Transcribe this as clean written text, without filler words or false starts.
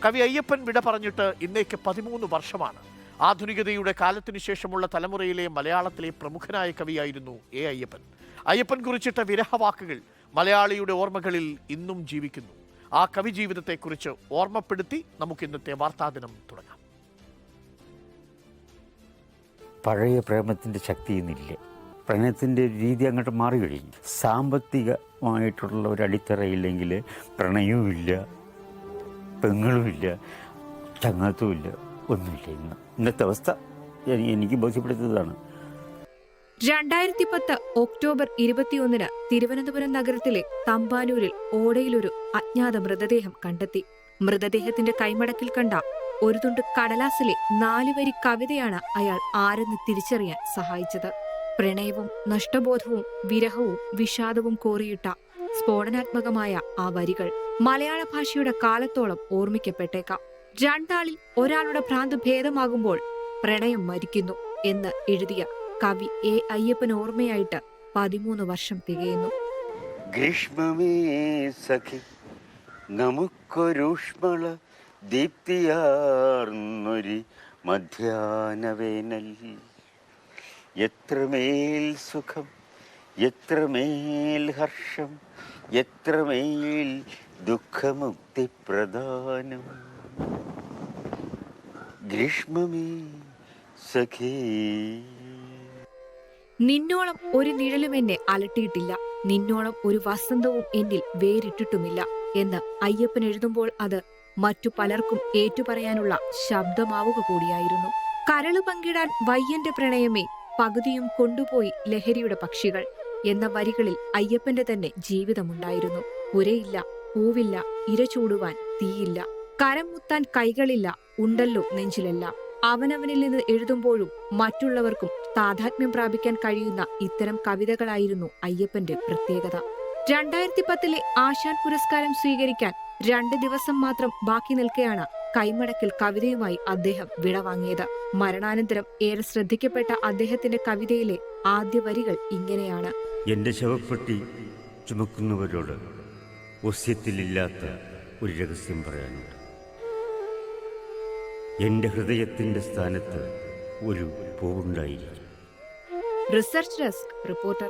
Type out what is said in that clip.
കവി അയ്യപ്പൻ വിട പറഞ്ഞിട്ട് ഇന്നേക്ക് 13 വർഷമാണ്. ആധുനികതയുടെ കാലത്തിനു ശേഷമുള്ള തലമുറയിലെ മലയാളത്തിലെ പ്രമുഖനായ കവിയായിരുന്നു എ അയ്യപ്പൻ. അയ്യപ്പൻ കുറിച്ചിട്ട വിരഹവാക്കുകൾ മലയാളിയുടെ ഓർമ്മകളിൽ ഇന്നും ജീവിക്കുന്നു. ആ കവി ജീവിതത്തെക്കുറിച്ച് ഓർമ്മപ്പെടുത്തി നമുക്ക് ഇന്നത്തെ വാർത്താദിനം തുടങ്ങാം. പഴയ പ്രേമത്തിൻ്റെ ശക്തി ഇന്നില്ല. പ്രണയത്തിൻ്റെ രീതി അങ്ങോട്ട് മാറി കഴിഞ്ഞു. സാമ്പത്തികമായിട്ടുള്ള ഒരു അടിത്തറയില്ലെങ്കിൽ പ്രണയവുമില്ല, പെങ്ങളുമില്ല, ചങ്ങാത്തവുമില്ല, ഒന്നുമില്ല. ഇന്നത്തെ അവസ്ഥ എനിക്ക് ബോധ്യപ്പെടുത്തിയതാണ്. 2010 ഒക്ടോബർ 21 തിരുവനന്തപുരം നഗരത്തിലെ തമ്പാനൂരിൽ ഓടയിലൊരു അജ്ഞാത മൃതദേഹം കണ്ടെത്തി. മൃതദേഹത്തിന്റെ കൈമടക്കിൽ കണ്ട ഒരു തുണ്ട് കടലാസിലെ 4 വരി കവിതയാണ് അയാൾ ആരെന്ന് തിരിച്ചറിയാൻ സഹായിച്ചത്. പ്രണയവും നഷ്ടബോധവും വിരഹവും വിഷാദവും കോറിയിട്ട സ്ഫോടനാത്മകമായ ആ വരികൾ മലയാള ഭാഷയുടെ കാലത്തോളം ഓർമ്മിക്കപ്പെട്ടേക്കാം. രണ്ടാളിൽ ഒരാളുടെ ഭ്രാന്ത് ഭേദമാകുമ്പോൾ പ്രണയം മരിക്കുന്നു എന്ന് എഴുതിയ കവി എ അയ്യപ്പൻ ഓർമ്മയായിട്ട് 13 വർഷം തികയുന്നു. ഗ്രീഷ്മമേ സഖി നമുക്കൊരൂഷ്മള ദീപ്തിയാർന്നൊരു മധ്യാനവേനൽ, എത്രമേൽ സുഖം, എത്രമേൽ ഹർഷം, എത്രമേൽ ദുഃഖമുക്തി പ്രദാനം. ഗ്രീഷ്മമേ സഖി. നിന്നോളം ഒരു നിഴലും എന്നെ അലട്ടിയിട്ടില്ല, നിന്നോളം ഒരു വസന്തവും എന്നിൽ വേറിട്ടിട്ടുമില്ല എന്ന് അയ്യപ്പൻ എഴുതുമ്പോൾ അത് മറ്റു പലർക്കും ഏറ്റുപറയാനുള്ള ശബ്ദമാവുക കൂടിയായിരുന്നു. കരളു പങ്കിടാൻ വയ്യന്റെ പ്രണയമേ, പകുതിയും കൊണ്ടുപോയി ലഹരിയുടെ പക്ഷികൾ എന്ന വരികളിൽ അയ്യപ്പന്റെ തന്നെ ജീവിതമുണ്ടായിരുന്നു. പുരയില്ല, പൂവില്ല, ഇര ചൂടുവാൻ തീയില്ല, കരം മുത്താൻ കൈകളില്ല, ഉണ്ടല്ലോ നെഞ്ചിലെല്ലാം. അവനവനിൽ നിന്ന് എഴുതുമ്പോഴും മറ്റുള്ളവർക്കും താതാത്മ്യം പ്രാപിക്കാൻ കഴിയുന്ന ഇത്തരം കവിതകളായിരുന്നു അയ്യപ്പന്റെ പ്രത്യേകത. 2010 ആശാൻ പുരസ്കാരം സ്വീകരിക്കാൻ 2 ദിവസം മാത്രം ബാക്കി നിൽക്കെയാണ് കൈമടക്കിൽ കവിതയുമായി അദ്ദേഹം വിടവാങ്ങിയത്. മരണാനന്തരം ഏറെ ശ്രദ്ധിക്കപ്പെട്ട അദ്ദേഹത്തിന്റെ കവിതയിലെ ആദ്യ വരികൾ ഇങ്ങനെയാണ്. എന്റെ ശവപ്പെട്ടി ചുമക്കുന്നവരോട് ഒസ്യത്തിലില്ലാത്ത ഒരു രഹസ്യം പറയാനുണ്ട്. എന്റെ ഹൃദയത്തിന്റെ സ്ഥാനത്ത് ഒരു പൂവുണ്ടായിരിക്കും. Research desk reporter.